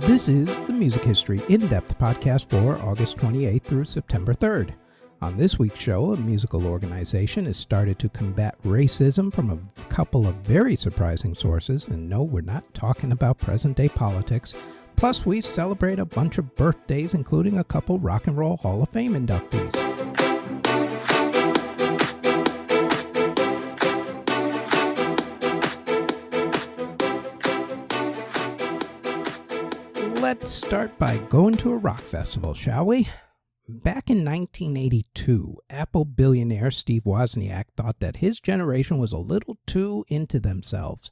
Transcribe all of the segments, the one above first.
This is the Music History In-Depth podcast for August 28th through September 3rd. On this week's show, a musical organization has started to combat racism from a couple of very surprising sources, and no, we're not talking about present-day politics. Plus, we celebrate a bunch of birthdays, including a couple Rock and Roll Hall of Fame inductees. Let's start by going to a rock festival, shall we? Back in 1982, Apple billionaire Steve Wozniak thought that his generation was a little too into themselves.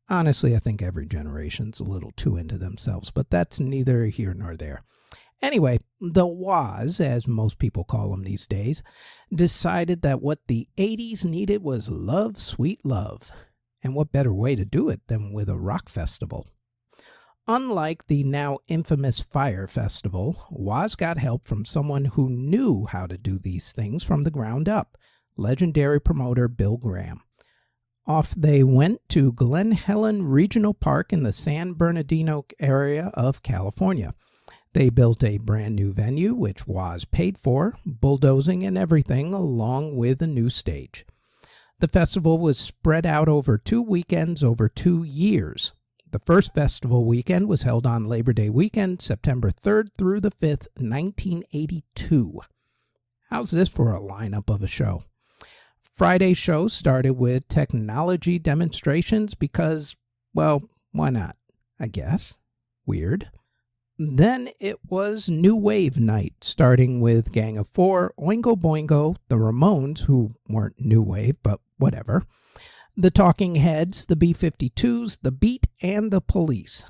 Honestly, I think every generation's a little too into themselves, but that's neither here nor there. Anyway, the Woz, as most people call them these days, decided that what the 80s needed was love, sweet love. And what better way to do it than with a rock festival? Unlike the now infamous Fire Festival, Woz got help from someone who knew how to do these things from the ground up, legendary promoter Bill Graham. Off they went to Glen Helen Regional Park in the San Bernardino area of California. They built a brand new venue, which Woz paid for, bulldozing and everything, along with a new stage. The festival was spread out over 2 weekends over 2 years. The first festival weekend was held on Labor Day weekend, September 3rd through the 5th, 1982. How's this for a lineup of a show? Friday's show started with technology demonstrations because, well, why not? I guess. Weird. Then it was New Wave night, starting with Gang of Four, Oingo Boingo, the Ramones, who weren't New Wave, but whatever, the Talking Heads, the B-52s, the Beat, and the Police.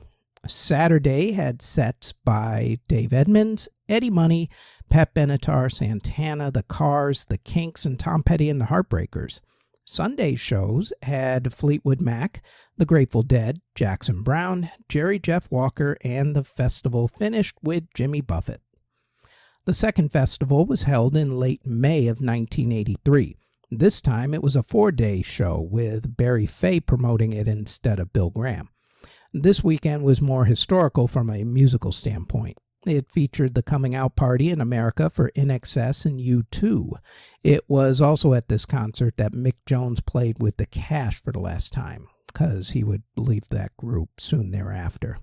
Saturday had sets by Dave Edmunds, Eddie Money, Pat Benatar, Santana, the Cars, the Kinks, and Tom Petty and the Heartbreakers. Sunday's shows had Fleetwood Mac, the Grateful Dead, Jackson Browne, Jerry Jeff Walker, and the festival finished with Jimmy Buffett. The second festival was held in late May of 1983. This time it was a 4-day show with Barry Fay promoting it instead of Bill Graham. This weekend was more historical from a musical standpoint. It featured the coming out party in America for INXS and U2. It was also at this concert that Mick Jones played with The Cash for the last time, because he would leave that group soon thereafter.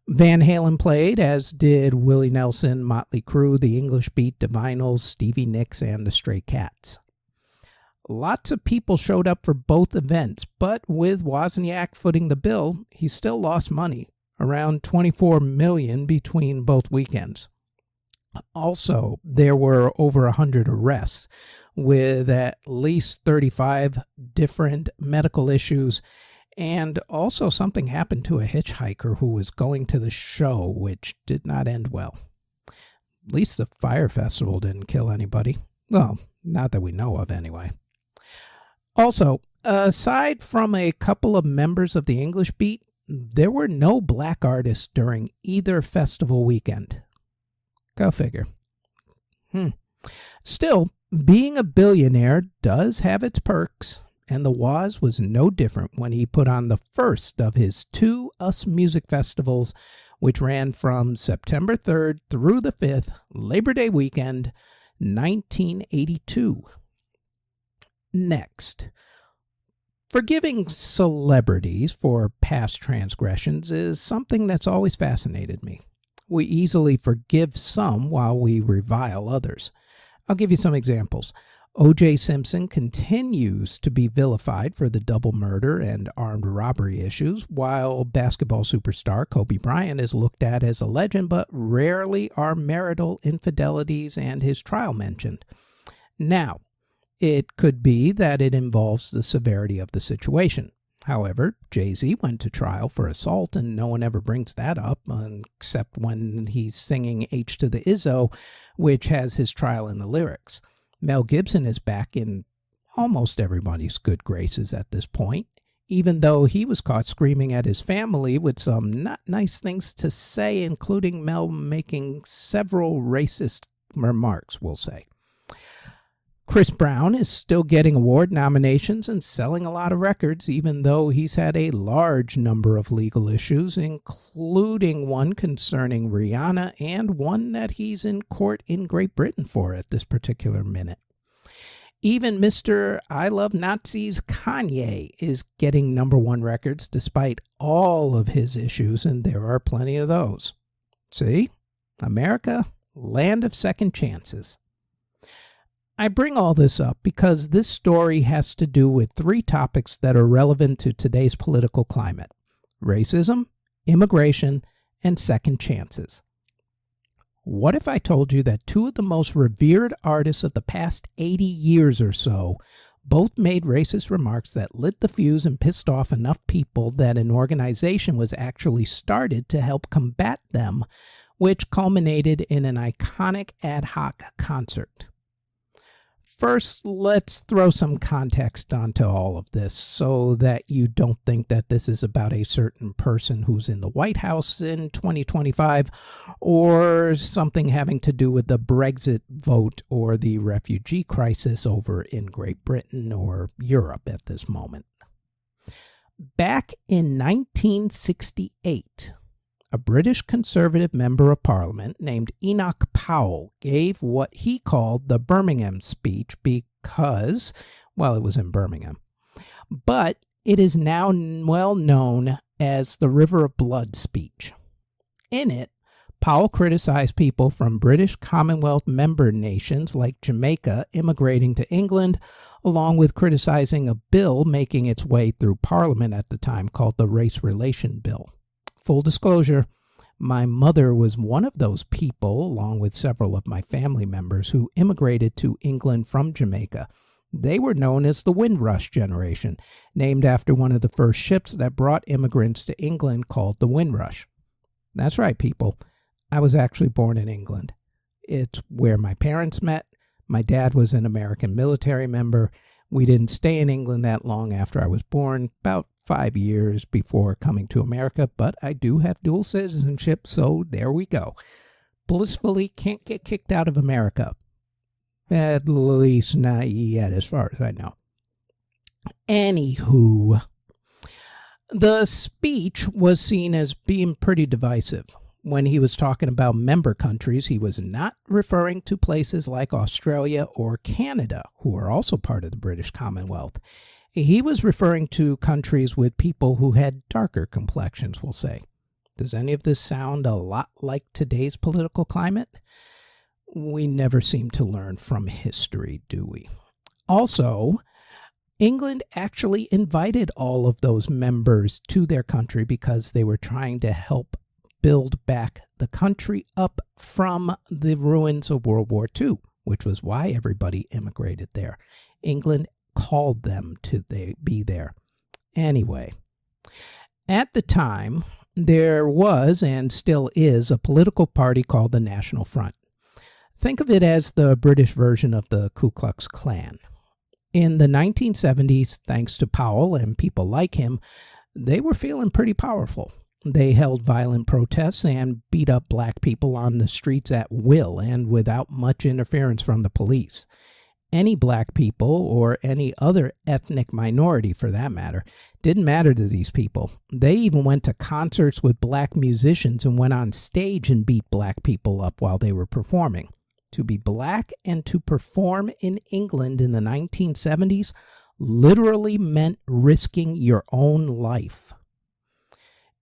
Van Halen played, as did Willie Nelson, Motley Crue, The English Beat, Divinyls, Stevie Nicks, and the Stray Cats. Lots of people showed up for both events, but with Wozniak footing the bill, he still lost money, around $24 million between both weekends. Also, there were over 100 arrests, with at least 35 different medical issues, and also something happened to a hitchhiker who was going to the show, which did not end well. At least the Fire Festival didn't kill anybody. Well, not that we know of anyway. Also, aside from a couple of members of the English Beat, there were no black artists during either festival weekend. Go figure. Still, being a billionaire does have its perks, and the Woz was no different when he put on the first of his 2 US Music Festivals, which ran from September 3rd through the 5th, Labor Day weekend, 1982. Next, forgiving celebrities for past transgressions is something that's always fascinated me. We easily forgive some while we revile others. I'll give you some examples. O.J. Simpson continues to be vilified for the double murder and armed robbery issues, while basketball superstar Kobe Bryant is looked at as a legend, but rarely are marital infidelities and his trial mentioned. Now, it could be that it involves the severity of the situation. However, Jay-Z went to trial for assault, and no one ever brings that up, except when he's singing H to the Izzo, which has his trial in the lyrics. Mel Gibson is back in almost everybody's good graces at this point, even though he was caught screaming at his family with some not nice things to say, including Mel making several racist remarks, we'll say. Chris Brown is still getting award nominations and selling a lot of records, even though he's had a large number of legal issues, including one concerning Rihanna and one that he's in court in Great Britain for at this particular minute. Even Mr. I Love Nazis Kanye is getting #1 records despite all of his issues, and there are plenty of those. See? America, land of second chances. I bring all this up because this story has to do with 3 topics that are relevant to today's political climate: racism, immigration, and second chances. What if I told you that 2 of the most revered artists of the past 80 years or so both made racist remarks that lit the fuse and pissed off enough people that an organization was actually started to help combat them, which culminated in an iconic ad hoc concert? First, let's throw some context onto all of this so that you don't think that this is about a certain person who's in the White House in 2025 or something having to do with the Brexit vote or the refugee crisis over in Great Britain or Europe at this moment. Back in 1968, a British Conservative Member of Parliament named Enoch Powell gave what he called the Birmingham speech because, well, it was in Birmingham. But it is now well known as the River of Blood speech. In it, Powell criticized people from British Commonwealth member nations like Jamaica immigrating to England, along with criticizing a bill making its way through Parliament at the time called the Race Relation Bill. Full disclosure, my mother was one of those people, along with several of my family members, who immigrated to England from Jamaica. They were known as the Windrush generation, named after one of the first ships that brought immigrants to England called the Windrush. That's right, people. I was actually born in England. It's where my parents met. My dad was an American military member. We didn't stay in England that long after I was born, about 5 years before coming to America, but I do have dual citizenship, so there we go. Blissfully can't get kicked out of America. At least not yet, as far as I know. Anywho, the speech was seen as being pretty divisive. When he was talking about member countries, he was not referring to places like Australia or Canada, who are also part of the British Commonwealth. He was referring to countries with people who had darker complexions, we'll say. Does any of this sound a lot like today's political climate? We never seem to learn from history, do we? Also, England actually invited all of those members to their country because they were trying to help build back the country up from the ruins of World War II, which was why everybody immigrated there. England called them to be there. Anyway, at the time, there was and still is a political party called the National Front. Think of it as the British version of the Ku Klux Klan. In the 1970s, thanks to Powell and people like him, they were feeling pretty powerful. They held violent protests and beat up black people on the streets at will and without much interference from the police. Any black people, or any other ethnic minority for that matter, didn't matter to these people. They even went to concerts with black musicians and went on stage and beat black people up while they were performing. To be black and to perform in England in the 1970s literally meant risking your own life.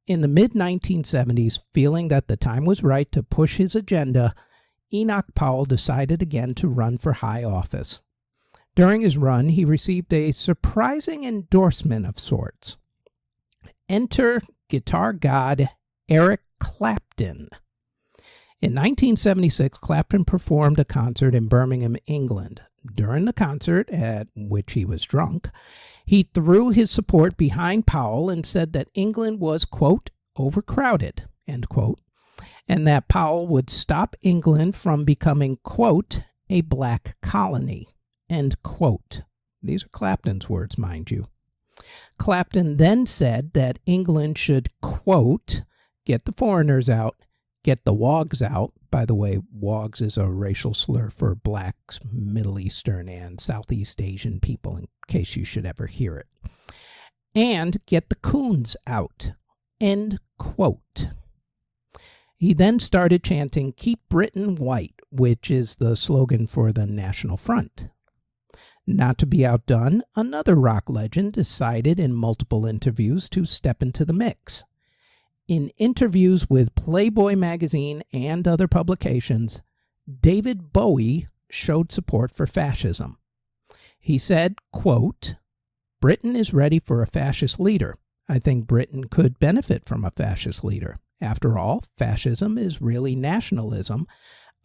In the mid-1970s, feeling that the time was right to push his agenda, Enoch Powell decided again to run for high office. During his run, he received a surprising endorsement of sorts. Enter guitar god Eric Clapton. In 1976, Clapton performed a concert in Birmingham, England. During the concert, at which he was drunk, he threw his support behind Powell and said that England was, quote, overcrowded, end quote, and that Powell would stop England from becoming, quote, a black colony, end quote. These are Clapton's words, mind you. Clapton then said that England should, quote, get the foreigners out Get the wogs out. By the way, wogs is a racial slur for blacks, Middle Eastern, and Southeast Asian people, in case you should ever hear it. And get the coons out. End quote. He then started chanting, "Keep Britain White," which is the slogan for the National Front. Not to be outdone, another rock legend decided in multiple interviews to step into the mix. In interviews with Playboy magazine and other publications, David Bowie showed support for fascism. He said, quote, "Britain is ready for a fascist leader. I think Britain could benefit from a fascist leader. After all, fascism is really nationalism.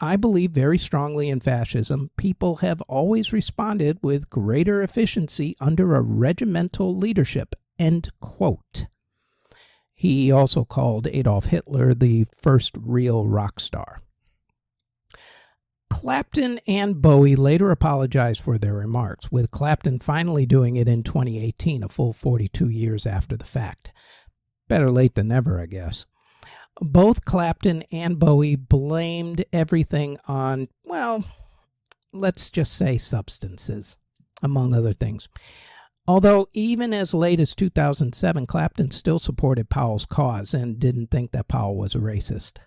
I believe very strongly in fascism. People have always responded with greater efficiency under a regimental leadership." End quote. He also called Adolf Hitler the first real rock star. Clapton and Bowie later apologized for their remarks, with Clapton finally doing it in 2018, a full 42 years after the fact. Better late than never, I guess. Both Clapton and Bowie blamed everything on, well, let's just say substances, among other things. Although even as late as 2007, Clapton still supported Powell's cause and didn't think that Powell was a racist.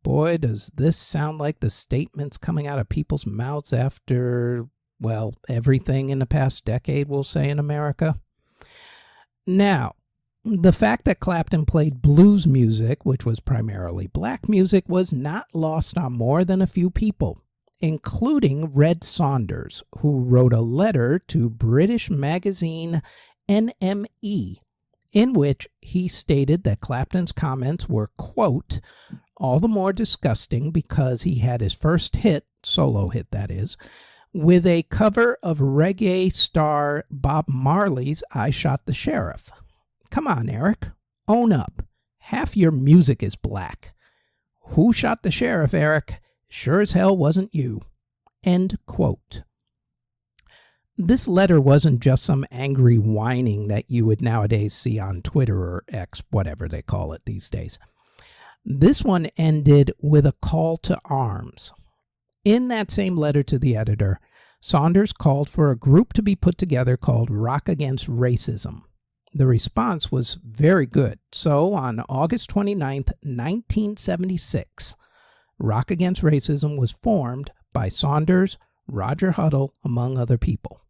Boy, does this sound like the statements coming out of people's mouths after, well, everything in the past decade, we'll say, in America. Now, the fact that Clapton played blues music, which was primarily black music, was not lost on more than a few people, including Red Saunders, who wrote a letter to British magazine NME, in which he stated that Clapton's comments were, quote, "all the more disgusting because he had his first hit, solo hit that is, with a cover of reggae star Bob Marley's I Shot the Sheriff. Come on, Eric, own up. Half your music is black. Who shot the sheriff, Eric? Sure as hell wasn't you." End quote. This letter wasn't just some angry whining that you would nowadays see on Twitter or X, whatever they call it these days. This one ended with a call to arms. In that same letter to the editor, Saunders called for a group to be put together called Rock Against Racism. The response was very good. So on August 29th, 1976, Rock Against Racism was formed by Saunders, Roger Huddle, among other people.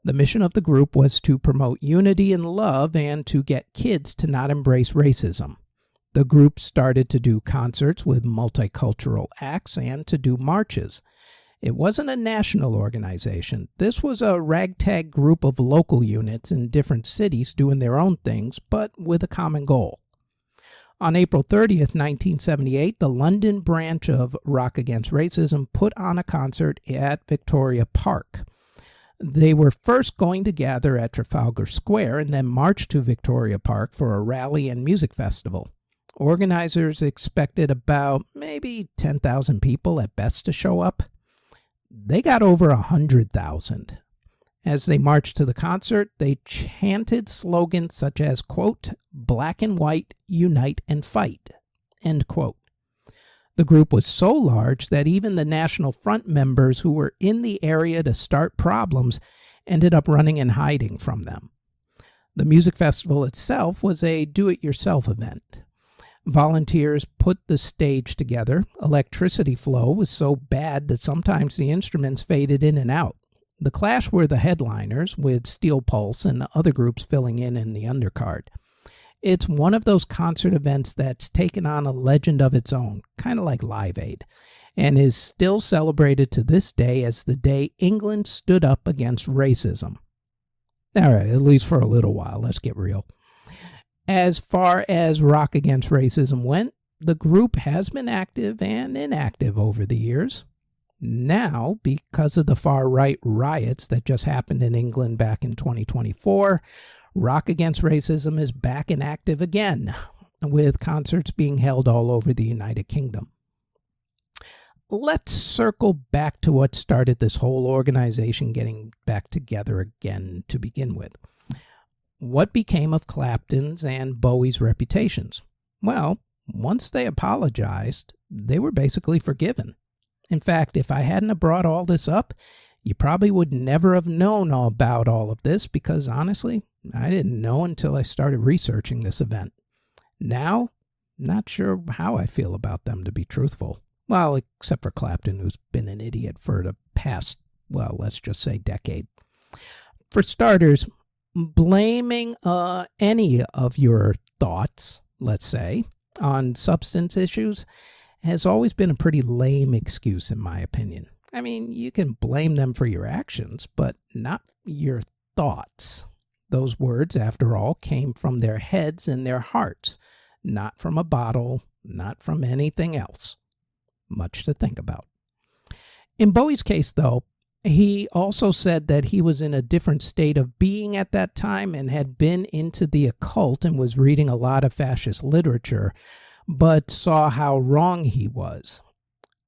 The mission of the group was to promote unity and love and to get kids to not embrace racism. The group started to do concerts with multicultural acts and to do marches. It wasn't a national organization. This was a ragtag group of local units in different cities doing their own things, but with a common goal. On April 30th, 1978, the London branch of Rock Against Racism put on a concert at Victoria Park. They were first going to gather at Trafalgar Square and then march to Victoria Park for a rally and music festival. Organizers expected about maybe 10,000 people at best to show up. They got over 100,000. As they marched to the concert, they chanted slogans such as, quote, "black and white, unite and fight," end quote. The group was so large that even the National Front members who were in the area to start problems ended up running and hiding from them. The music festival itself was a do-it-yourself event. Volunteers put the stage together. Electricity flow was so bad that sometimes the instruments faded in and out. The Clash were the headliners, with Steel Pulse and other groups filling in the undercard. It's one of those concert events that's taken on a legend of its own, kind of like Live Aid, and is still celebrated to this day as the day England stood up against racism. All right, at least for a little while, let's get real. As far as Rock Against Racism went, the group has been active and inactive over the years. Now, because of the far-right riots that just happened in England back in 2024, Rock Against Racism is back and active again, with concerts being held all over the United Kingdom. Let's circle back to what started this whole organization getting back together again to begin with. What became of Clapton's and Bowie's reputations? Well, once they apologized, they were basically forgiven. In fact, if I hadn't have brought all this up, you probably would never have known all about all of this because, honestly, I didn't know until I started researching this event. Now, not sure how I feel about them, to be truthful. Well, except for Clapton, who's been an idiot for the past, well, let's just say decade. For starters, blaming any of your thoughts, let's say, on substance issues has always been a pretty lame excuse, in my opinion. I mean, you can blame them for your actions, but not your thoughts. Those words, after all, came from their heads and their hearts, not from a bottle, not from anything else. Much to think about. In Bowie's case, though, he also said that he was in a different state of being at that time and had been into the occult and was reading a lot of fascist literature, but saw how wrong he was.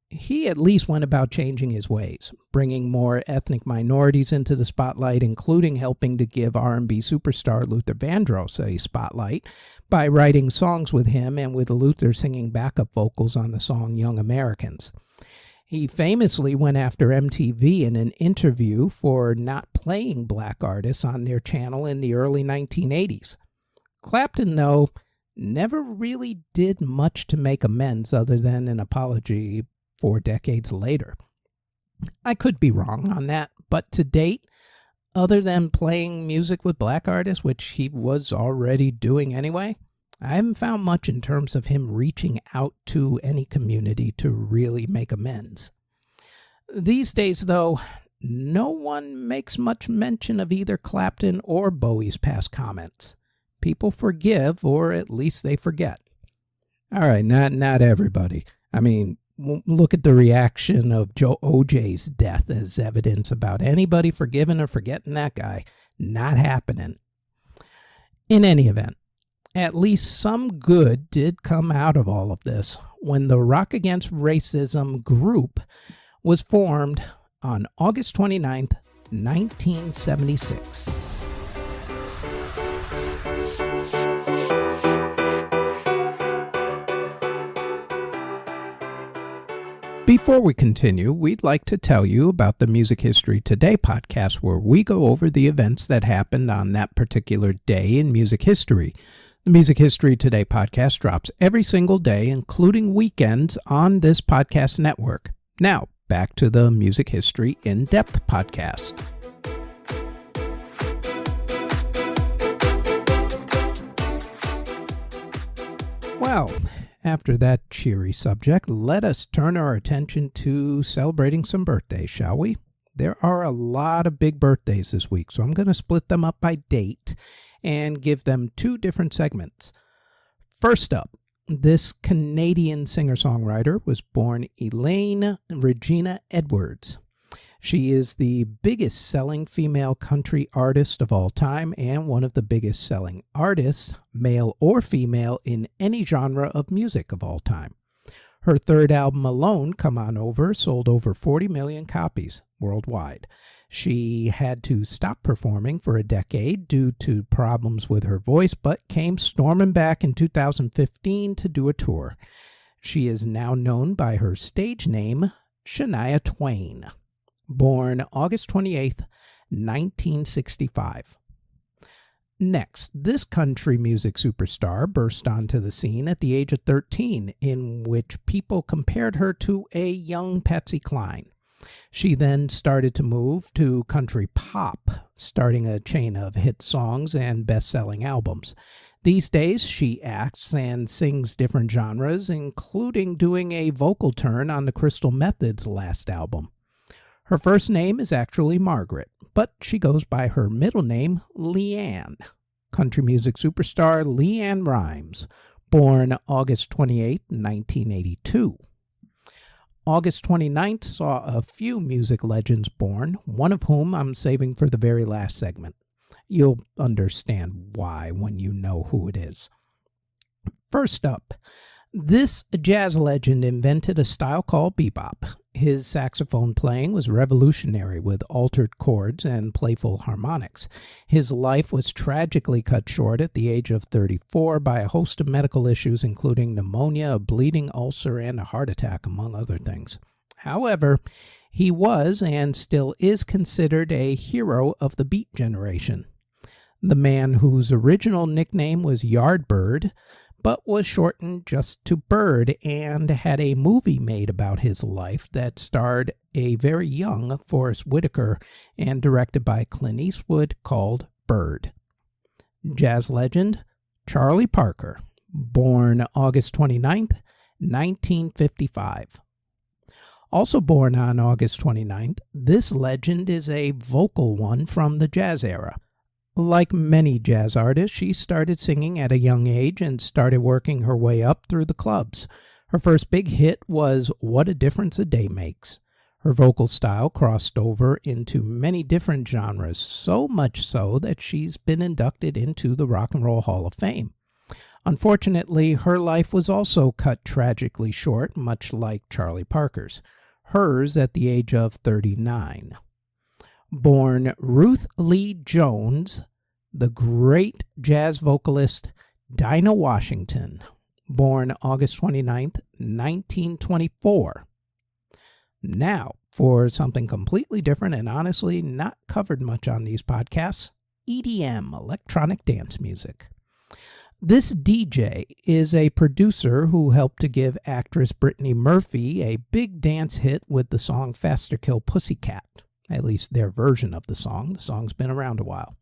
He at least went about changing his ways, bringing more ethnic minorities into the spotlight, including helping to give R&B superstar Luther Vandross a spotlight by writing songs with him and with Luther singing backup vocals on the song Young Americans. He famously went after MTV in an interview for not playing black artists on their channel in the early 1980s. Clapton, though, never really did much to make amends other than an apology 4 decades later. I could be wrong on that, but to date, other than playing music with black artists, which he was already doing anyway, I haven't found much in terms of him reaching out to any community to really make amends. These days, though, no one makes much mention of either Clapton or Bowie's past comments. People forgive, or at least they forget. All right, not everybody. I mean, look at the reaction of OJ's death as evidence about anybody forgiving or forgetting that guy. Not happening. In any event, at least some good did come out of all of this when the Rock Against Racism group was formed on August 29th, 1976. Before we continue, we'd like to tell you about the Music History Today podcast, where we go over the events that happened on that particular day in music history. The Music History Today podcast drops every single day, including weekends, on this podcast network. Now, back to the Music History In-Depth podcast. Well, after that cheery subject, let us turn our attention to celebrating some birthdays, shall we? There are a lot of big birthdays this week, so I'm going to split them up by date and give them 2 different segments. First up, this Canadian singer-songwriter was born Elaine Regina Edwards. She is the biggest selling female country artist of all time and one of the biggest selling artists, male or female, in any genre of music of all time. Her 3rd album alone, Come On Over, sold over 40 million copies worldwide. She had to stop performing for a decade due to problems with her voice, but came storming back in 2015 to do a tour. She is now known by her stage name, Shania Twain. Born August 28th, 1965. Next, this country music superstar burst onto the scene at the age of 13, in which people compared her to a young Patsy Cline. She then started to move to country pop, starting a chain of hit songs and best-selling albums. These days, she acts and sings different genres, including doing a vocal turn on the Crystal Method's last album. Her first name is actually Margaret, but she goes by her middle name, Leanne. Country music superstar Leanne Rimes, born August 28, 1982. August 29th saw a few music legends born, one of whom I'm saving for the very last segment. You'll understand why when you know who it is. First up, This jazz legend invented a style called bebop. His saxophone playing was revolutionary with altered chords and playful harmonics. His life was tragically cut short at the age of 34 by a host of medical issues, including pneumonia, a bleeding ulcer, and a heart attack, among other things. However, he was and still is considered a hero of the beat generation. The man whose original nickname was Yardbird, but was shortened just to Bird, and had a movie made about his life that starred a very young Forrest Whitaker and directed by Clint Eastwood called Bird. Jazz legend Charlie Parker, born August 29th, 1955. Also born on August 29th, this legend is a vocal one from the jazz era. Like many jazz artists, she started singing at a young age and started working her way up through the clubs. Her first big hit was What a Difference a Day Makes. Her vocal style crossed over into many different genres, so much so that she's been inducted into the Rock and Roll Hall of Fame. Unfortunately, her life was also cut tragically short, much like Charlie Parker's. Hers at the age of 39. Born Ruth Lee Jones, the great jazz vocalist Dinah Washington, born August 29th, 1924. Now, for something completely different and honestly not covered much on these podcasts, EDM, electronic dance music. This DJ is a producer who helped to give actress Brittany Murphy a big dance hit with the song Faster Kill Pussycat. At least their version of the song. The song's been around a while.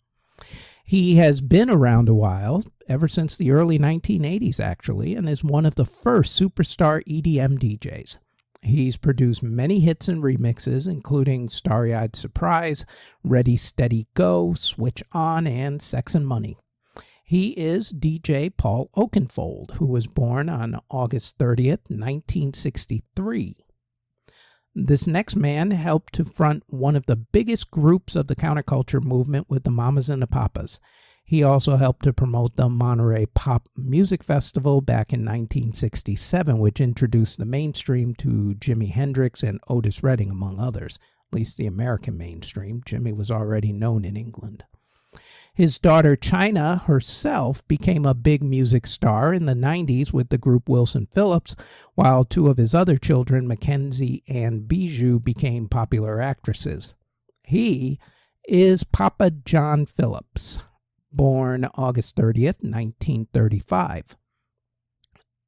He has been around a while, ever since the early 1980s actually, and is one of the first superstar EDM DJs. He's produced many hits and remixes, including Starry-Eyed Surprise, Ready, Steady, Go, Switch On, and Sex and Money. He is DJ Paul Oakenfold, who was born on August 30th, 1963. This next man helped to front one of the biggest groups of the counterculture movement with the Mamas and the Papas. He also helped to promote the Monterey Pop Music Festival back in 1967, which introduced the mainstream to Jimi Hendrix and Otis Redding, among others, at least the American mainstream. Jimi was already known in England. His daughter China herself became a big music star in the 90s with the group Wilson Phillips, while two of his other children, Mackenzie and Bijou, became popular actresses. He is Papa John Phillips, born August 30th, 1935.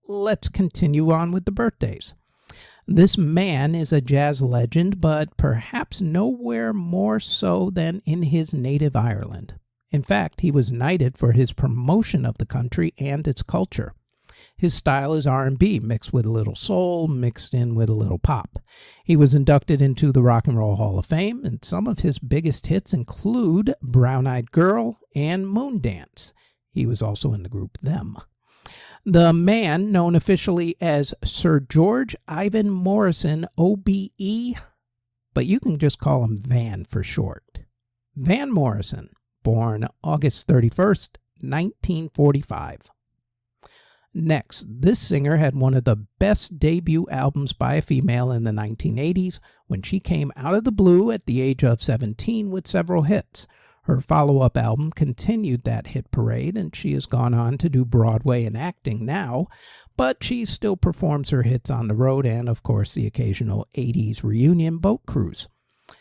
Let's continue on with the birthdays. This man is a jazz legend, but perhaps nowhere more so than in his native Ireland. In fact, he was knighted for his promotion of the country and its culture. His style is R&B, mixed with a little soul, mixed in with a little pop. He was inducted into the Rock and Roll Hall of Fame, and some of his biggest hits include Brown-Eyed Girl and Moondance. He was also in the group Them. The man, known officially as Sir George Ivan Morrison, OBE, but you can just call him Van for short. Van Morrison, born August 31st, 1945. Next, this singer had one of the best debut albums by a female in the 1980s when she came out of the blue at the age of 17 with several hits. Her follow-up album continued that hit parade, and she has gone on to do Broadway and acting now, but she still performs her hits on the road and, of course, the occasional 80s reunion boat cruise.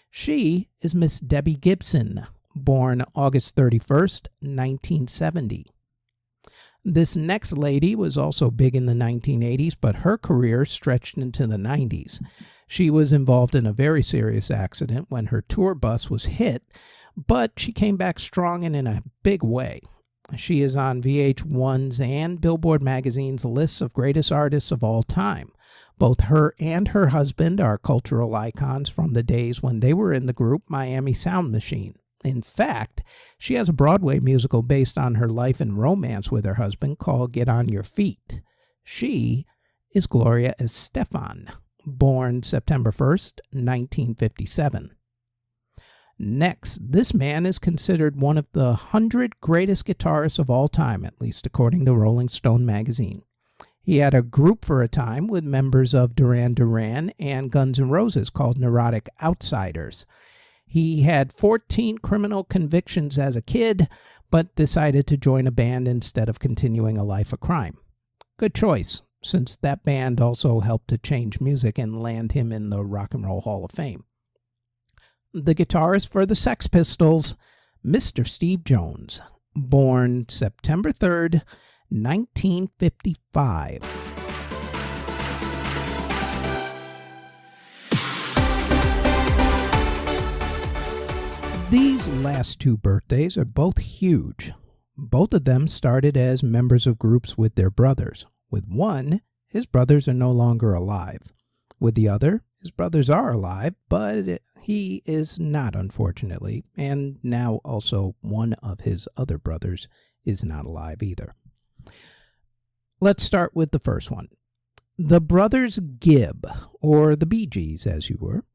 She is Miss Debbie Gibson, born August 31st, 1970. This next lady was also big in the 1980s, but her career stretched into the 90s. She was involved in a very serious accident when her tour bus was hit, but she came back strong and in a big way. She is on VH1's and Billboard magazine's lists of greatest artists of all time. Both her and her husband are cultural icons from the days when they were in the group Miami Sound Machine. In fact, she has a Broadway musical based on her life and romance with her husband called Get On Your Feet. She is Gloria Estefan, born September 1st, 1957. Next, this man is considered one of the 100 greatest guitarists of all time, at least according to Rolling Stone magazine. He had a group for a time with members of Duran Duran and Guns N' Roses called Neurotic Outsiders. He had 14 criminal convictions as a kid, but decided to join a band instead of continuing a life of crime. Good choice, since that band also helped to change music and land him in the Rock and Roll Hall of Fame. The guitarist for the Sex Pistols, Mr. Steve Jones, born September 3rd, 1955. These last two birthdays are both huge. Both of them started as members of groups with their brothers. With one, his brothers are no longer alive. With the other, his brothers are alive, but he is not, unfortunately. And now also one of his other brothers is not alive either. Let's start with the first one. The brothers Gibb, or the Bee Gees as you were,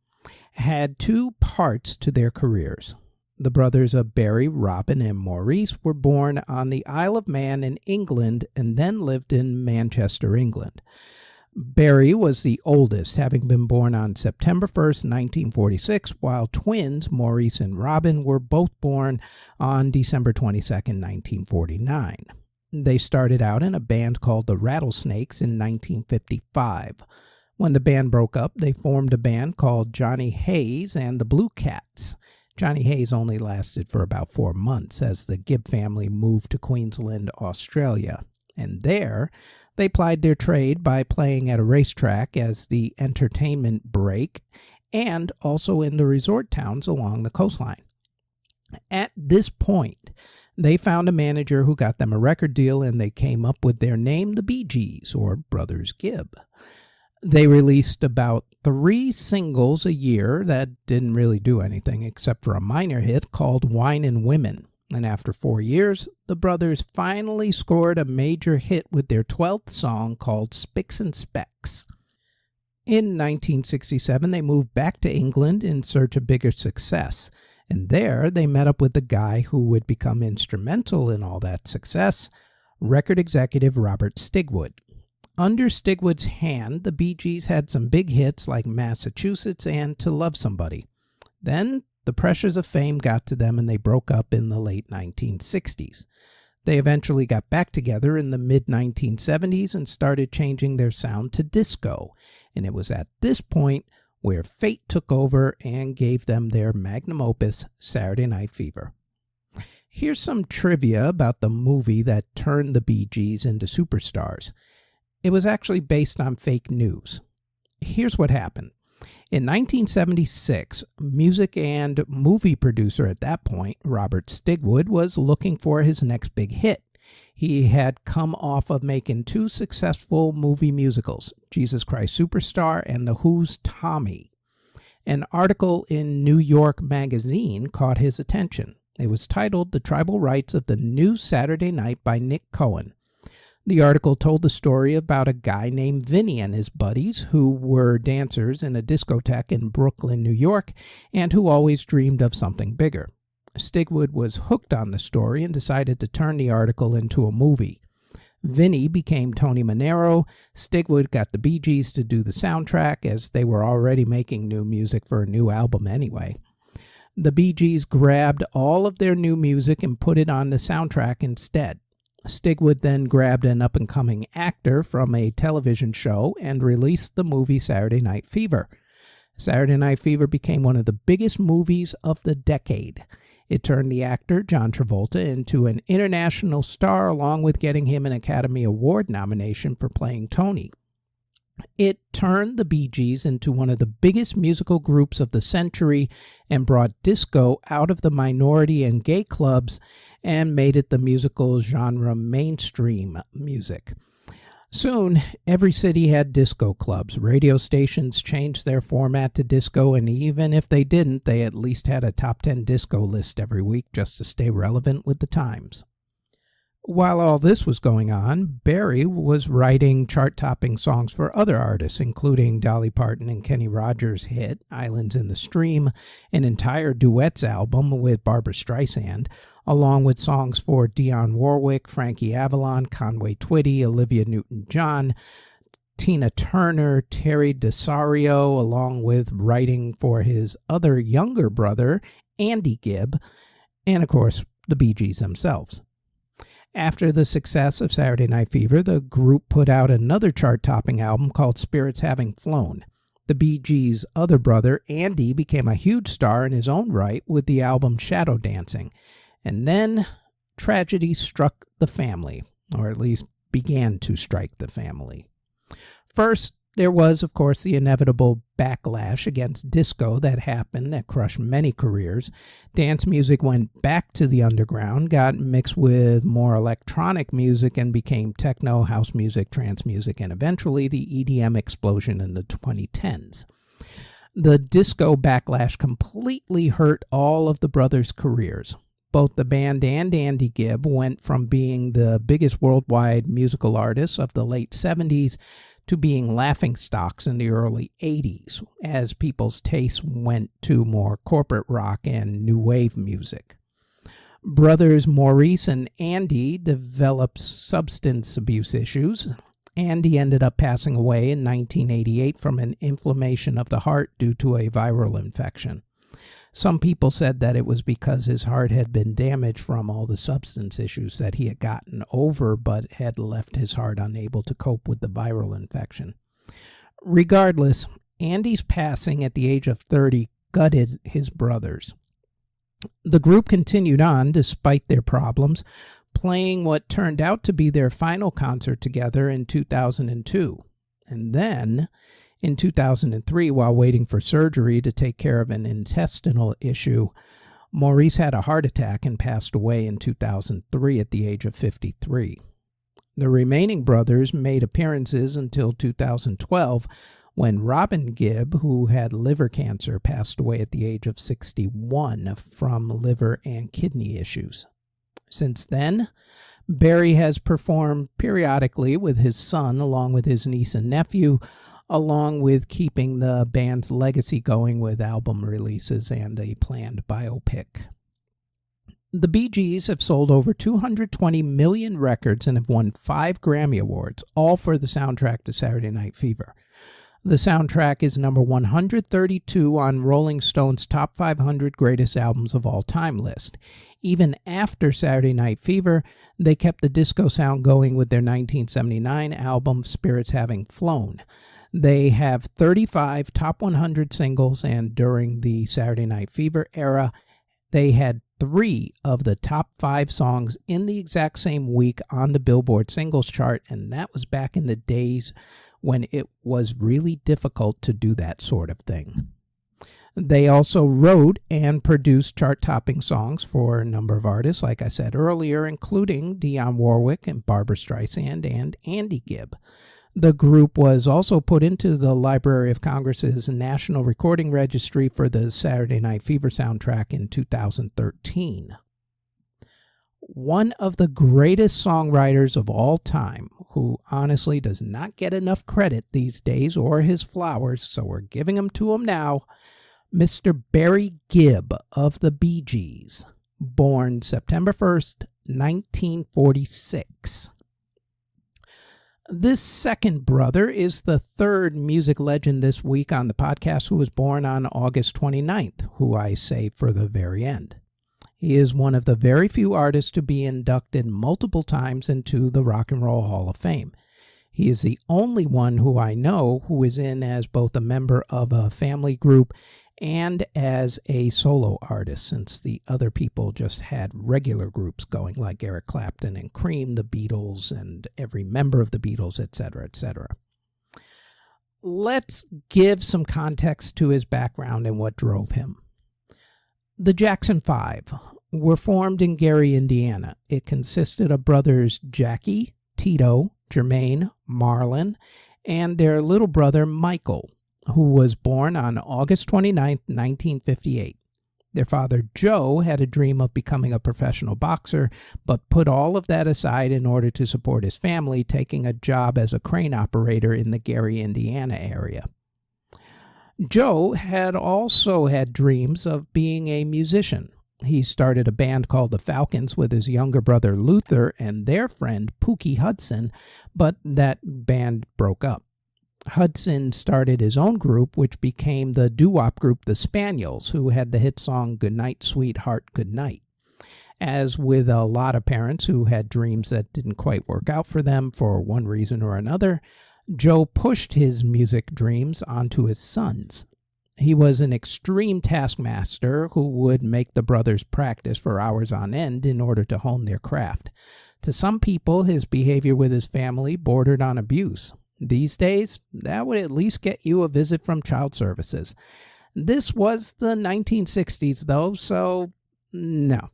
had two parts to their careers. The brothers of Barry, Robin, and Maurice were born on the Isle of Man in England and then lived in Manchester, England. Barry was the oldest, having been born on September 1st, 1946, while twins, Maurice and Robin, were both born on December 22nd, 1949. They started out in a band called the Rattlesnakes in 1955. When the band broke up, they formed a band called Johnny Hayes and the Blue Cats. Johnny Hayes only lasted for about 4 months as the Gibb family moved to Queensland, Australia. And there, they plied their trade by playing at a racetrack as the entertainment break and also in the resort towns along the coastline. At this point, they found a manager who got them a record deal, and they came up with their name, the Bee Gees, or Brothers Gibb. They released about 3 singles a year that didn't really do anything except for a minor hit called Wine and Women. And after 4 years, the brothers finally scored a major hit with their 12th song called Spicks and Specks. In 1967, they moved back to England in search of bigger success. And there, they met up with the guy who would become instrumental in all that success, record executive Robert Stigwood. Under Stigwood's hand, the Bee Gees had some big hits like Massachusetts and To Love Somebody. Then, the pressures of fame got to them and they broke up in the late 1960s. They eventually got back together in the mid-1970s and started changing their sound to disco. And it was at this point where fate took over and gave them their magnum opus, Saturday Night Fever. Here's some trivia about the movie that turned the Bee Gees into superstars. It was actually based on fake news. Here's what happened. In 1976, music and movie producer at that point, Robert Stigwood, was looking for his next big hit. He had come off of making 2 successful movie musicals, Jesus Christ Superstar and The Who's Tommy. An article in New York Magazine caught his attention. It was titled The Tribal Rights of the New Saturday Night by Nick Cohen. The article told the story about a guy named Vinny and his buddies who were dancers in a discotheque in Brooklyn, New York, and who always dreamed of something bigger. Stigwood was hooked on the story and decided to turn the article into a movie. Vinny became Tony Manero. Stigwood got the Bee Gees to do the soundtrack, as they were already making new music for a new album anyway. The Bee Gees grabbed all of their new music and put it on the soundtrack instead. Stigwood then grabbed an up-and-coming actor from a television show and released the movie Saturday Night Fever. Saturday Night Fever became one of the biggest movies of the decade. It turned the actor, John Travolta, into an international star, along with getting him an Academy Award nomination for playing Tony. It turned the Bee Gees into one of the biggest musical groups of the century and brought disco out of the minority and gay clubs and made it the musical genre mainstream music. Soon, every city had disco clubs. Radio stations changed their format to disco, and even if they didn't, they at least had a top 10 disco list every week just to stay relevant with the times. While all this was going on, Barry was writing chart-topping songs for other artists, including Dolly Parton and Kenny Rogers' hit, Islands in the Stream, an entire duets album with Barbra Streisand, along with songs for Dionne Warwick, Frankie Avalon, Conway Twitty, Olivia Newton-John, Tina Turner, Terry DeSario, along with writing for his other younger brother, Andy Gibb, and of course, the Bee Gees themselves. After the success of Saturday Night Fever, the group put out another chart-topping album called Spirits Having Flown. The Bee Gees' other brother, Andy, became a huge star in his own right with the album Shadow Dancing. And then tragedy struck the family, or at least began to strike the family. First, there was, of course, the inevitable backlash against disco that happened that crushed many careers. Dance music went back to the underground, got mixed with more electronic music, and became techno, house music, trance music, and eventually the EDM explosion in the 2010s. The disco backlash completely hurt all of the brothers' careers. Both the band and Andy Gibb went from being the biggest worldwide musical artists of the late 70s to being laughingstocks in the early 80s, as people's tastes went to more corporate rock and new wave music. Brothers Maurice and Andy developed substance abuse issues. Andy ended up passing away in 1988 from an inflammation of the heart due to a viral infection. Some people said that it was because his heart had been damaged from all the substance issues that he had gotten over, but had left his heart unable to cope with the viral infection. Regardless, Andy's passing at the age of 30 gutted his brothers. The group continued on despite their problems, playing what turned out to be their final concert together in 2002. And then, in 2003, while waiting for surgery to take care of an intestinal issue, Maurice had a heart attack and passed away in 2003 at the age of 53. The remaining brothers made appearances until 2012, when Robin Gibb, who had liver cancer, passed away at the age of 61 from liver and kidney issues. Since then, Barry has performed periodically with his son, along with his niece and nephew, along with keeping the band's legacy going with album releases and a planned biopic. The Bee Gees have sold over 220 million records and have won 5 Grammy Awards, all for the soundtrack to Saturday Night Fever. The soundtrack is number 132 on Rolling Stone's Top 500 Greatest Albums of All Time list. Even after Saturday Night Fever, they kept the disco sound going with their 1979 album Spirits Having Flown. They have 35 top 100 singles, and during the Saturday Night Fever era, they had 3 of the top 5 songs in the exact same week on the Billboard singles chart, and that was back in the days when it was really difficult to do that sort of thing. They also wrote and produced chart-topping songs for a number of artists, like I said earlier, including Dionne Warwick and Barbra Streisand and Andy Gibb. The group was also put into the Library of Congress's National Recording Registry for the Saturday Night Fever soundtrack in 2013. One of the greatest songwriters of all time, who honestly does not get enough credit these days or his flowers, so we're giving them to him now, Mr. Barry Gibb of the Bee Gees, born September 1st, 1946. This second brother is the third music legend this week on the podcast who was born on August 29th, who I save for the very end. He is one of the very few artists to be inducted multiple times into the Rock and Roll Hall of Fame. He is the only one who I know who is in as both a member of a family group and as a solo artist, since the other people just had regular groups going, like Eric Clapton and Cream, the Beatles, and every member of the Beatles, etc., etc. Let's give some context to his background and what drove him. The Jackson 5 were formed in Gary, Indiana. It consisted of brothers Jackie, Tito, Jermaine, Marlon, and their little brother Michael, who was born on August 29, 1958. Their father, Joe, had a dream of becoming a professional boxer, but put all of that aside in order to support his family, taking a job as a crane operator in the Gary, Indiana area. Joe had also had dreams of being a musician. He started a band called the Falcons with his younger brother Luther and their friend Pookie Hudson, but that band broke up. Hudson started his own group, which became the doo-wop group The Spaniels, who had the hit song Goodnight, Sweetheart, Goodnight. As with a lot of parents who had dreams that didn't quite work out for them for one reason or another, Joe pushed his music dreams onto his sons. He was an extreme taskmaster who would make the brothers practice for hours on end in order to hone their craft. To some people, his behavior with his family bordered on abuse. These days, that would at least get you a visit from child services. This was the 1960s, though, so no.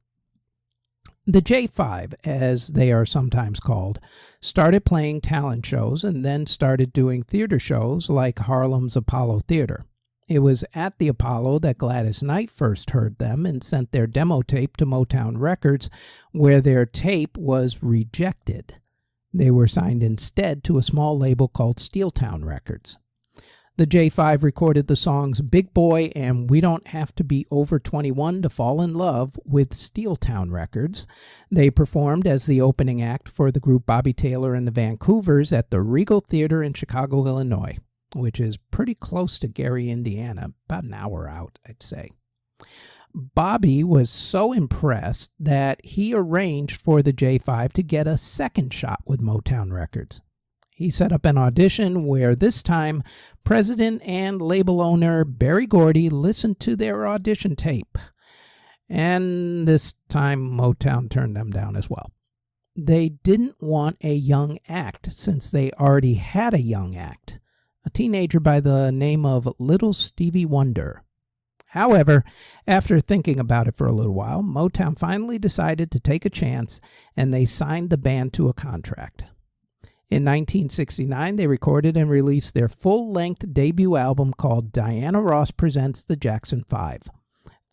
The J5, as they are sometimes called, started playing talent shows and then started doing theater shows like Harlem's Apollo Theater. It was at the Apollo that Gladys Knight first heard them and sent their demo tape to Motown Records, where their tape was rejected. They were signed instead to a small label called Steeltown Records. The J5 recorded the songs Big Boy and We Don't Have to Be Over 21 to Fall in Love with Steeltown Records. They performed as the opening act for the group Bobby Taylor and the Vancouvers at the Regal Theater in Chicago, Illinois, which is pretty close to Gary, Indiana, about an hour out, I'd say. Bobby was so impressed that he arranged for the J5 to get a second shot with Motown Records. He set up an audition where this time president and label owner Berry Gordy listened to their audition tape. And this time Motown turned them down as well. They didn't want a young act since they already had a young act, a teenager by the name of Little Stevie Wonder. However, after thinking about it for a little while, Motown finally decided to take a chance, and they signed the band to a contract. In 1969, they recorded and released their full-length debut album called Diana Ross Presents the Jackson 5.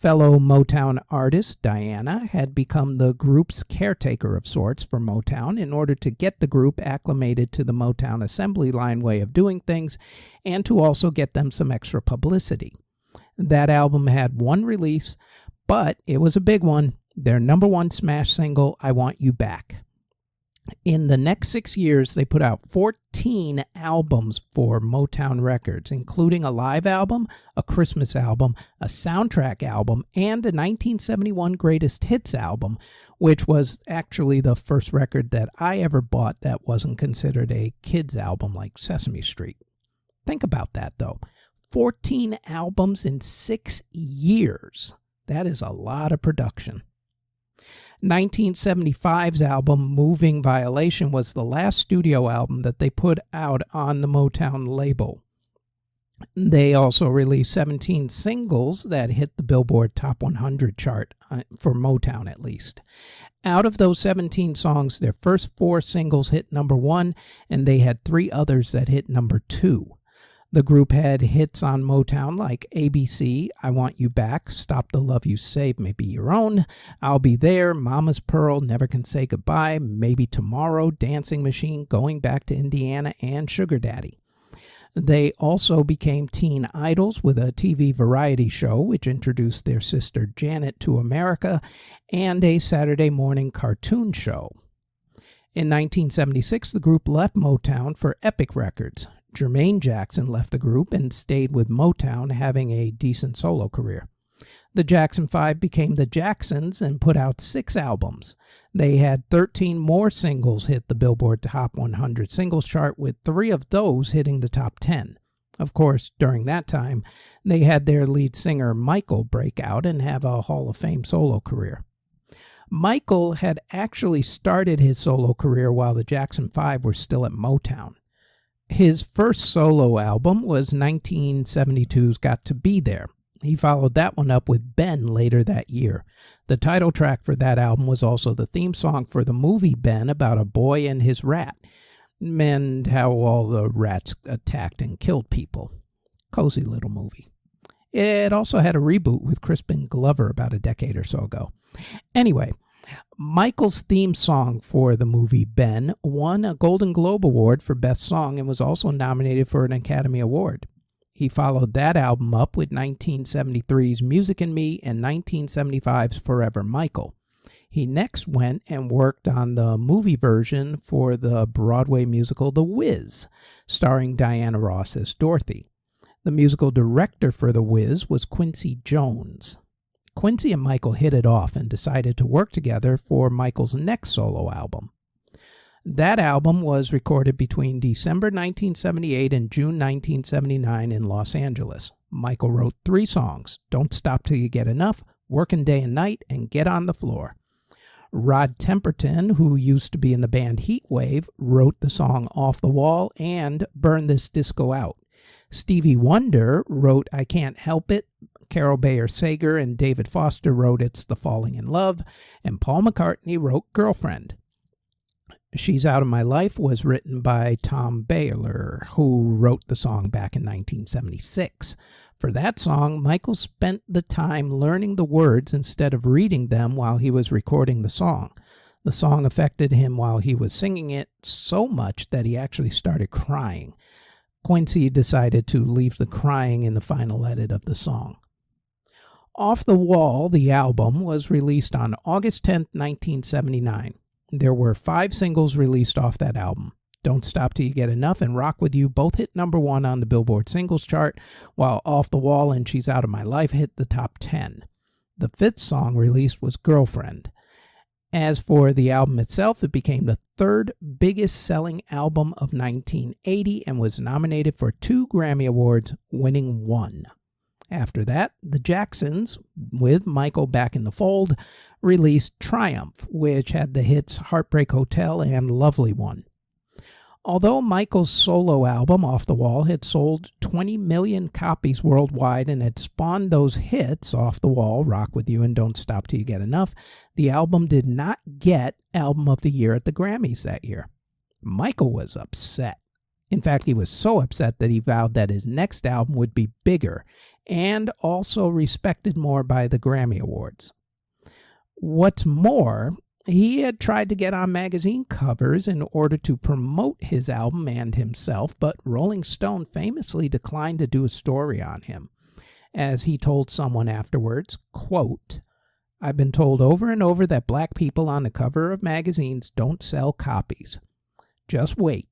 Fellow Motown artist Diana had become the group's caretaker of sorts for Motown in order to get the group acclimated to the Motown assembly line way of doing things and to also get them some extra publicity. That album had one release, but it was a big one, their number one smash single, I Want You Back. In the next 6 years, they put out 14 albums for Motown Records, including a live album, a Christmas album, a soundtrack album, and a 1971 Greatest Hits album, which was actually the first record that I ever bought that wasn't considered a kid's album like Sesame Street. Think about that, though. 14 albums in 6 years. That is a lot of production. 1975's album Moving Violation was the last studio album that they put out on the Motown label. They also released 17 singles that hit the Billboard Top 100 chart, for Motown at least. Out of those 17 songs, their first 4 singles hit number 1, and they had 3 others that hit number 2. The group had hits on Motown like ABC, I Want You Back, Stop the Love You Save May Be Your Own, I'll Be There, Mama's Pearl, Never Can Say Goodbye, Maybe Tomorrow, Dancing Machine, Going Back to Indiana, and Sugar Daddy. They also became teen idols with a TV variety show which introduced their sister Janet to America, and a Saturday morning cartoon show. In 1976, the group left Motown for Epic Records. Jermaine Jackson left the group and stayed with Motown, having a decent solo career. The Jackson 5 became the Jacksons and put out 6 albums. They had 13 more singles hit the Billboard Top 100 singles chart, with 3 of those hitting the top 10. Of course, during that time, they had their lead singer Michael break out and have a Hall of Fame solo career. Michael had actually started his solo career while the Jackson 5 were still at Motown. His first solo album was 1972's Got to Be There. He followed that one up with Ben later that year. The title track for that album was also the theme song for the movie Ben, about a boy and his rat, and how all the rats attacked and killed people. Cozy little movie. It also had a reboot with Crispin Glover about a decade or so ago. Anyway, Michael's theme song for the movie Ben won a Golden Globe Award for Best Song and was also nominated for an Academy Award. He followed that album up with 1973's Music and Me and 1975's Forever Michael. He next went and worked on the movie version for the Broadway musical The Wiz, starring Diana Ross as Dorothy. The musical director for The Wiz was Quincy Jones. Quincy and Michael hit it off and decided to work together for Michael's next solo album. That album was recorded between December 1978 and June 1979 in Los Angeles. Michael wrote 3 songs: Don't Stop Till You Get Enough, Workin' Day and Night, and Get on the Floor. Rod Temperton, who used to be in the band Heatwave, wrote the song Off the Wall and Burn This Disco Out. Stevie Wonder wrote I Can't Help It. Carol Bayer Sager and David Foster wrote It's the Falling in Love, and Paul McCartney wrote Girlfriend. She's Out of My Life was written by Tom Baylor, who wrote the song back in 1976. For that song, Michael spent the time learning the words instead of reading them while he was recording the song. The song affected him while he was singing it so much that he actually started crying. Quincy decided to leave the crying in the final edit of the song. Off the Wall, the album, was released on August 10, 1979. There were 5 singles released off that album. Don't Stop Till You Get Enough and Rock With You both hit number 1 on the Billboard singles chart, while Off the Wall and She's Out of My Life hit the top 10. The 5th song released was Girlfriend. As for the album itself, it became the 3rd biggest selling album of 1980 and was nominated for 2 Grammy Awards, winning 1. After that, the Jacksons, with Michael back in the fold, released Triumph, which had the hits Heartbreak Hotel and Lovely One. Although Michael's solo album, Off the Wall, had sold 20 million copies worldwide and had spawned those hits, Off the Wall, Rock With You, and Don't Stop Till You Get Enough, the album did not get Album of the Year at the Grammys that year. Michael was upset. In fact, he was so upset that he vowed that his next album would be bigger and also respected more by the Grammy Awards. What's more, he had tried to get on magazine covers in order to promote his album and himself, but Rolling Stone famously declined to do a story on him. As he told someone afterwards, quote, "I've been told over and over that black people on the cover of magazines don't sell copies. Just wait.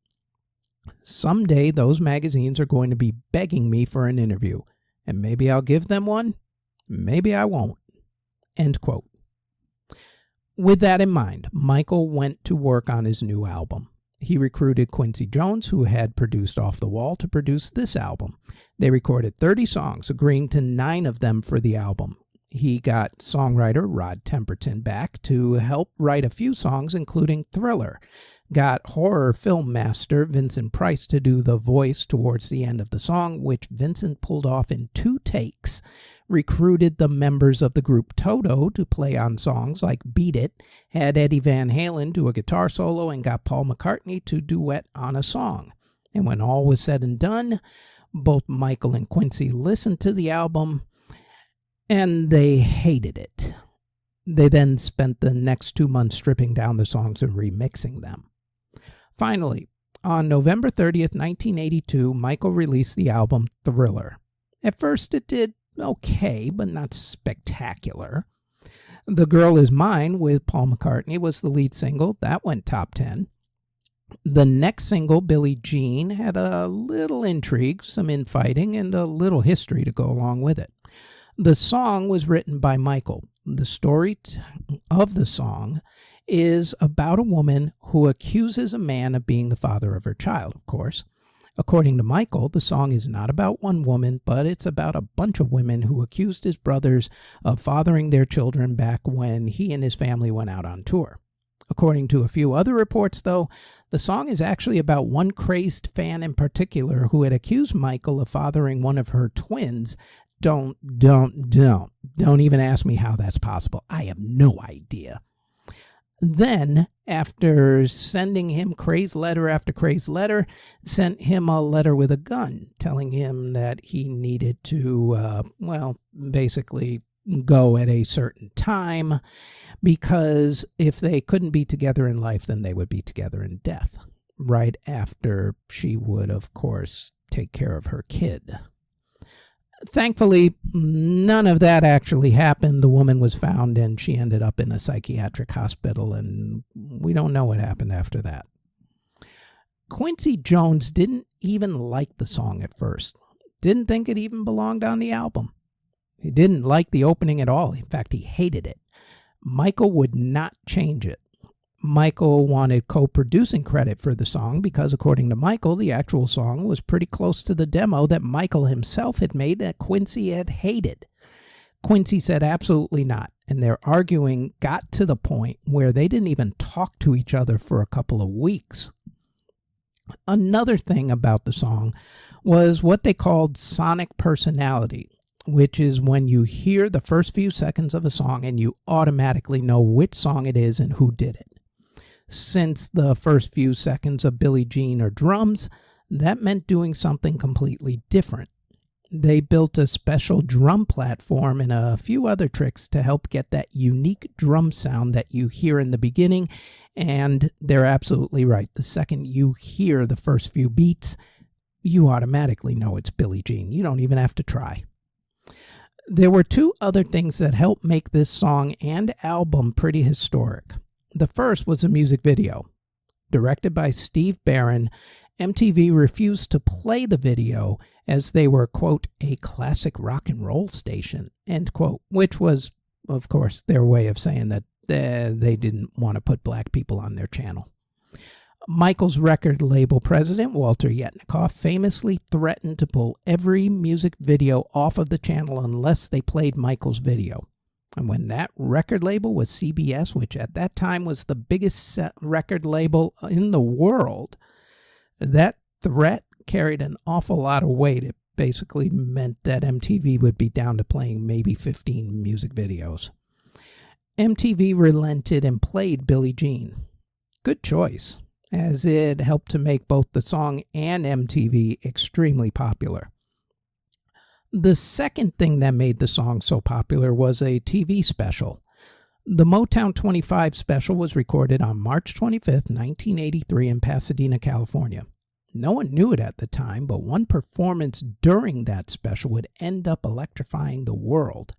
Someday those magazines are going to be begging me for an interview, and maybe I'll give them one, maybe I won't." End quote. With that in mind, Michael went to work on his new album. He recruited Quincy Jones, who had produced Off the Wall, to produce this album. They recorded 30 songs, agreeing to 9 of them for the album. He got songwriter Rod Temperton back to help write a few songs, including Thriller. Got horror film master Vincent Price to do the voice towards the end of the song, which Vincent pulled off in 2 takes. Recruited the members of the group Toto to play on songs like Beat It, had Eddie Van Halen do a guitar solo, and got Paul McCartney to duet on a song. And when all was said and done, both Michael and Quincy listened to the album, and they hated it. They then spent the next 2 months stripping down the songs and remixing them. Finally, on November 30th, 1982, Michael released the album Thriller. At first, it did okay, but not spectacular. The Girl Is Mine with Paul McCartney was the lead single. That went top 10. The next single, Billie Jean, had a little intrigue, some infighting, and a little history to go along with it. The song was written by Michael. The story of the song is about a woman who accuses a man of being the father of her child, of course. According to Michael, the song is not about one woman, but it's about a bunch of women who accused his brothers of fathering their children back when he and his family went out on tour. According to a few other reports, though, the song is actually about one crazed fan in particular who had accused Michael of fathering one of her twins. Don't even ask me how that's possible. I have no idea. Then, after sending him crazed letter after crazed letter, sent him a letter with a gun telling him that he needed to, basically go at a certain time, because if they couldn't be together in life, then they would be together in death, right after she would, of course, take care of her kid. Thankfully, none of that actually happened. The woman was found and she ended up in a psychiatric hospital, and we don't know what happened after that. Quincy Jones didn't even like the song at first. Didn't think it even belonged on the album. He didn't like the opening at all. In fact, he hated it. Michael would not change it. Michael wanted co-producing credit for the song because, according to Michael, the actual song was pretty close to the demo that Michael himself had made that Quincy had hated. Quincy said absolutely not, and their arguing got to the point where they didn't even talk to each other for a couple of weeks. Another thing about the song was what they called sonic personality, which is when you hear the first few seconds of a song and you automatically know which song it is and who did it. Since the first few seconds of Billie Jean are drums, that meant doing something completely different. They built a special drum platform and a few other tricks to help get that unique drum sound that you hear in the beginning, and they're absolutely right. The second you hear the first few beats, you automatically know it's Billie Jean. You don't even have to try. There were two other things that helped make this song and album pretty historic. The first was a music video. Directed by Steve Barron, MTV refused to play the video as they were, quote, a classic rock and roll station, end quote, which was, of course, their way of saying that they didn't want to put black people on their channel. Michael's record label president, Walter Yetnikoff, famously threatened to pull every music video off of the channel unless they played Michael's video. And when that record label was CBS, which at that time was the biggest record label in the world, that threat carried an awful lot of weight. It basically meant that MTV would be down to playing maybe 15 music videos. MTV relented and played Billie Jean. Good choice, as it helped to make both the song and MTV extremely popular. The second thing that made the song so popular was a TV special. The Motown 25 special was recorded on March 25th, 1983 in Pasadena, California. No one knew it at the time, but one performance during that special would end up electrifying the world.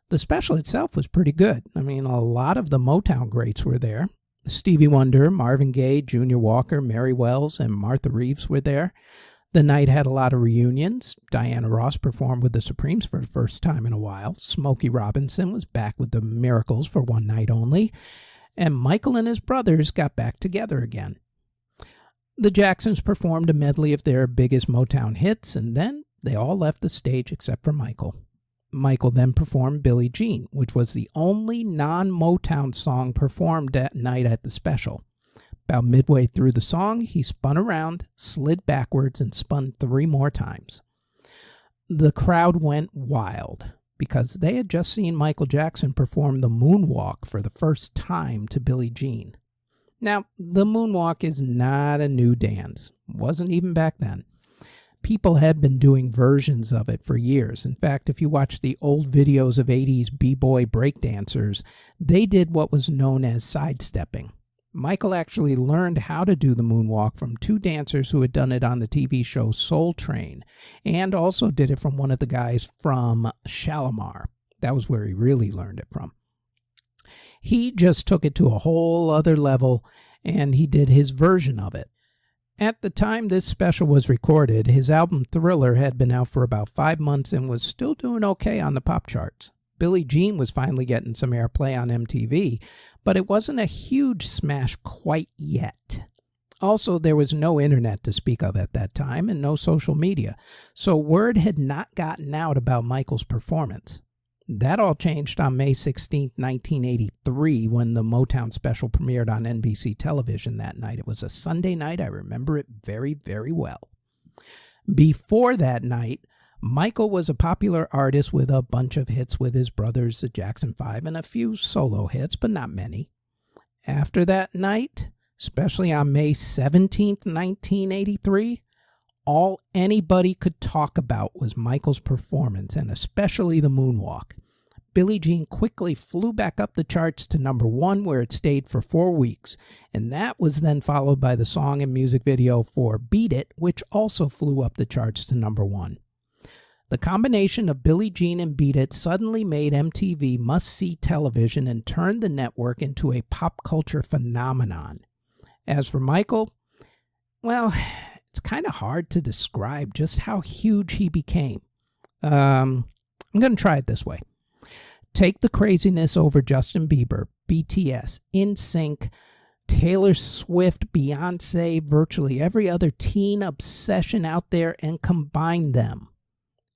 The special itself was pretty good. I mean, a lot of the Motown greats were there. Stevie Wonder, Marvin Gaye, Junior Walker, Mary Wells, and Martha Reeves were there. The night had a lot of reunions. Diana Ross performed with the Supremes for the first time in a while. Smokey Robinson was back with the Miracles for one night only. And Michael and his brothers got back together again. The Jacksons performed a medley of their biggest Motown hits, and then they all left the stage except for Michael. Michael then performed Billie Jean, which was the only non-Motown song performed that night at the special. About midway through the song, he spun around, slid backwards, and spun 3 more times. The crowd went wild because they had just seen Michael Jackson perform the moonwalk for the first time to Billie Jean. Now, the moonwalk is not a new dance. It wasn't even back then. People had been doing versions of it for years. In fact, if you watch the old videos of 80s b-boy breakdancers, they did what was known as sidestepping. Michael actually learned how to do the moonwalk from 2 dancers who had done it on the TV show Soul Train, and also did it from one of the guys from Shalimar. That was where he really learned it from. He just took it to a whole other level, and he did his version of it. At the time this special was recorded, his album Thriller had been out for about 5 months and was still doing okay on the pop charts. Billie Jean was finally getting some airplay on MTV, but it wasn't a huge smash quite yet. Also, there was no internet to speak of at that time and no social media, so word had not gotten out about Michael's performance. That all changed on May 16, 1983, when the Motown special premiered on NBC television that night. It was a Sunday night. I remember it very, very well. Before that night, Michael was a popular artist with a bunch of hits with his brothers, the Jackson 5, and a few solo hits, but not many. After that night, especially on May 17th, 1983, all anybody could talk about was Michael's performance, and especially the moonwalk. Billie Jean quickly flew back up the charts to number 1, where it stayed for 4 weeks, and that was then followed by the song and music video for Beat It, which also flew up the charts to number 1. The combination of Billie Jean and Beat It suddenly made MTV must-see television and turned the network into a pop culture phenomenon. As for Michael, well, it's kind of hard to describe just how huge he became. I'm going to try it this way. Take the craziness over Justin Bieber, BTS, NSYNC, Taylor Swift, Beyonce, virtually every other teen obsession out there, and combine them.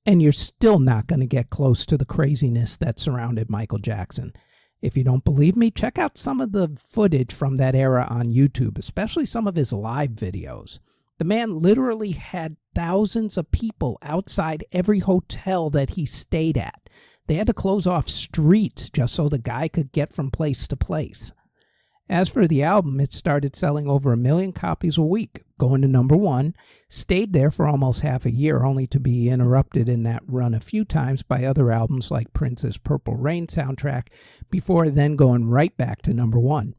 And you're still not going to get close to the craziness that surrounded Michael Jackson. If you don't believe me, check out some of the footage from that era on YouTube, especially some of his live videos. The man literally had thousands of people outside every hotel that he stayed at. They had to close off streets just so the guy could get from place to place. As for the album, it started selling over 1 million copies a week, going to number 1, stayed there for almost half a year, only to be interrupted in that run a few times by other albums like Prince's Purple Rain soundtrack, before then going right back to number 1.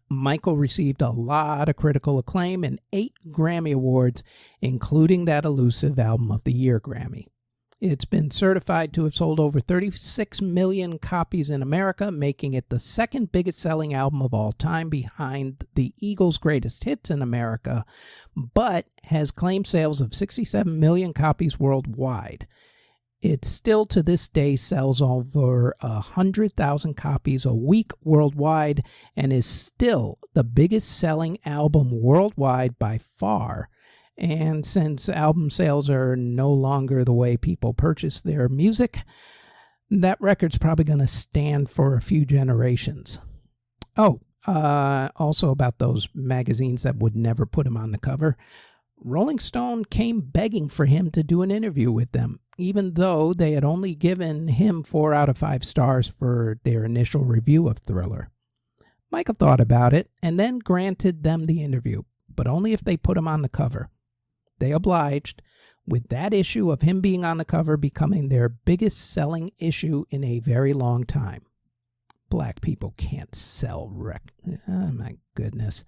Michael received a lot of critical acclaim and 8 Grammy Awards, including that elusive Album of the Year Grammy. It's been certified to have sold over 36 million copies in America, making it the second biggest selling album of all time behind the Eagles' greatest hits in America, but has claimed sales of 67 million copies worldwide. It still to this day sells over 100,000 copies a week worldwide and is still the biggest selling album worldwide by far. And since album sales are no longer the way people purchase their music, that record's probably going to stand for a few generations. Also about those magazines that would never put him on the cover, Rolling Stone came begging for him to do an interview with them, even though they had only given him 4 out of 5 stars for their initial review of Thriller. Michael thought about it and then granted them the interview, but only if they put him on the cover. They obliged, with that issue of him being on the cover becoming their biggest selling issue in a very long time. Black people can't sell oh my goodness.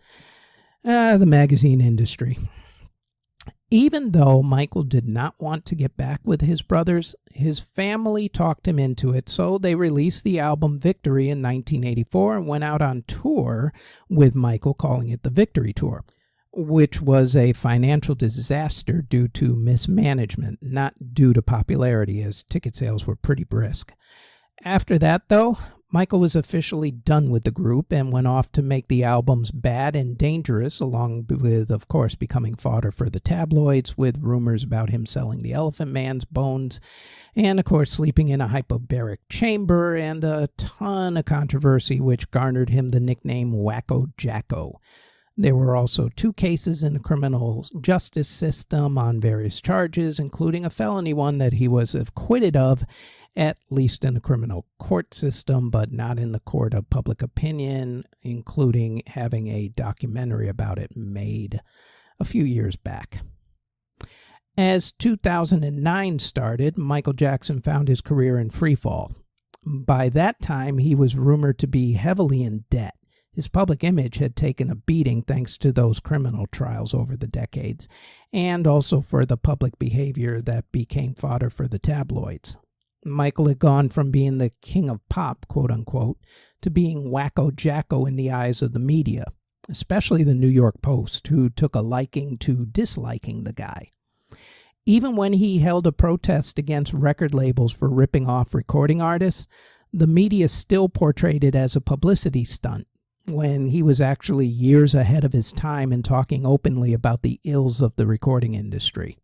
The magazine industry. Even though Michael did not want to get back with his brothers, his family talked him into it, so they released the album Victory in 1984 and went out on tour with Michael, calling it the Victory Tour, which was a financial disaster due to mismanagement, not due to popularity, as ticket sales were pretty brisk. After that, though, Michael was officially done with the group and went off to make the albums Bad and Dangerous, along with, of course, becoming fodder for the tabloids with rumors about him selling the Elephant Man's bones, and, of course, sleeping in a hyperbaric chamber, and a ton of controversy, which garnered him the nickname Wacko Jacko. There were also 2 cases in the criminal justice system on various charges, including a felony one that he was acquitted of, at least in the criminal court system, but not in the court of public opinion, including having a documentary about it made a few years back. As 2009 started, Michael Jackson found his career in freefall. By that time, he was rumored to be heavily in debt. His public image had taken a beating thanks to those criminal trials over the decades, and also for the public behavior that became fodder for the tabloids. Michael had gone from being the king of pop, quote-unquote, to being Wacko Jacko in the eyes of the media, especially the New York Post, who took a liking to disliking the guy. Even when he held a protest against record labels for ripping off recording artists, the media still portrayed it as a publicity stunt, when he was actually years ahead of his time and talking openly about the ills of the recording industry.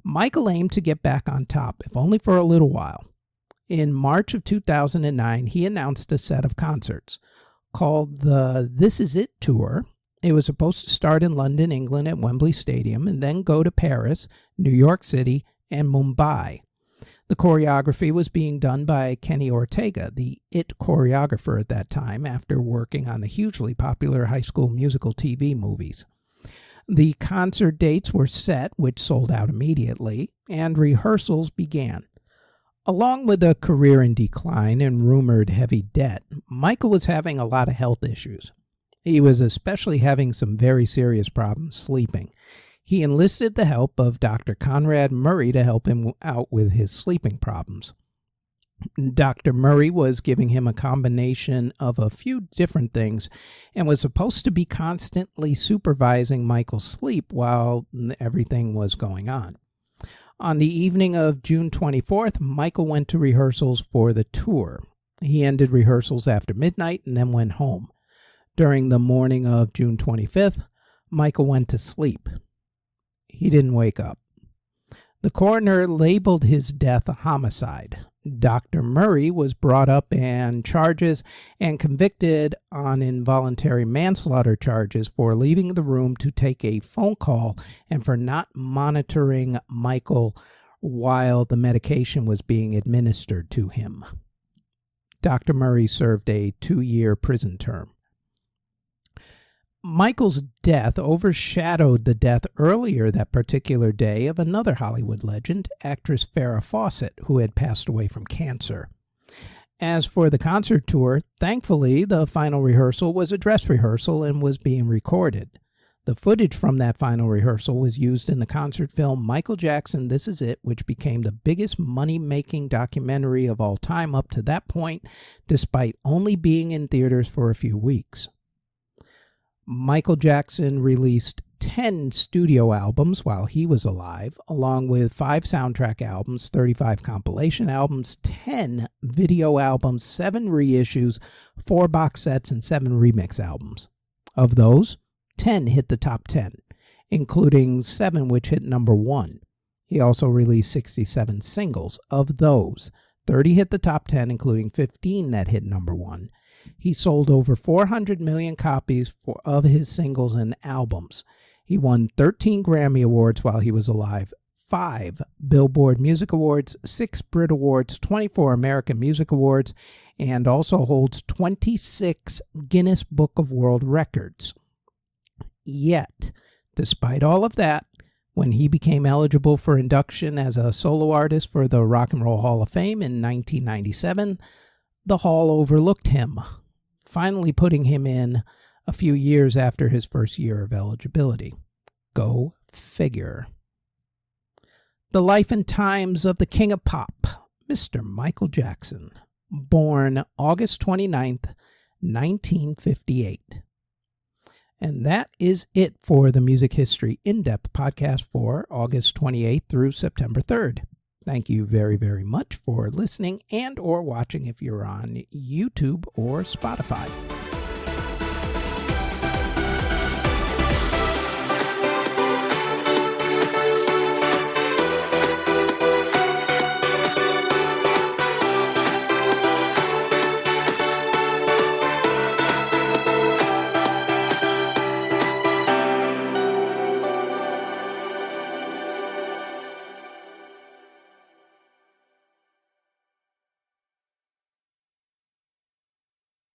Michael aimed to get back on top, if only for a little while. In March of 2009, he announced a set of concerts called the This Is It Tour. It was supposed to start in London, England at Wembley Stadium, and then go to Paris, New York City, and Mumbai. The choreography was being done by Kenny Ortega, the IT choreographer at that time, after working on the hugely popular High School Musical TV movies. The concert dates were set, which sold out immediately, and rehearsals began. Along with a career in decline and rumored heavy debt, Michael was having a lot of health issues. He was especially having some very serious problems sleeping. He enlisted the help of Dr. Conrad Murray to help him out with his sleeping problems. Dr. Murray was giving him a combination of a few different things and was supposed to be constantly supervising Michael's sleep while everything was going on. On the evening of June 24th, Michael went to rehearsals for the tour. He ended rehearsals after midnight and then went home. During the morning of June 25th, Michael went to sleep. He didn't wake up. The coroner labeled his death a homicide. Dr. Murray was brought up on charges and convicted on involuntary manslaughter charges for leaving the room to take a phone call and for not monitoring Michael while the medication was being administered to him. Dr. Murray served a 2-year prison term. Michael's death overshadowed the death earlier that particular day of another Hollywood legend, actress Farrah Fawcett, who had passed away from cancer. As for the concert tour, thankfully the final rehearsal was a dress rehearsal and was being recorded. The footage from that final rehearsal was used in the concert film Michael Jackson, This Is It, which became the biggest money-making documentary of all time up to that point, despite only being in theaters for a few weeks. Michael Jackson released 10 studio albums while he was alive, along with 5 soundtrack albums, 35 compilation albums, 10 video albums, 7 reissues, 4 box sets, and 7 remix albums. Of those, 10 hit the top 10, including 7 which hit number 1. He also released 67 singles. Of those, 30 hit the top 10, including 15 that hit number 1. He sold over 400 million copies of his singles and albums. He won 13 Grammy Awards while he was alive, 5 Billboard Music Awards, 6 Brit Awards, 24 American Music Awards, and also holds 26 Guinness Book of World Records. Yet, despite all of that, when he became eligible for induction as a solo artist for the Rock and Roll Hall of Fame in 1997, the Hall overlooked him, finally putting him in a few years after his first year of eligibility. Go figure. The life and times of the King of Pop, Mr. Michael Jackson, born August 29th, 1958. And that is it for the Music History In-Depth podcast for August 28th through September 3rd. Thank you very, very much for listening and or watching if you're on YouTube or Spotify.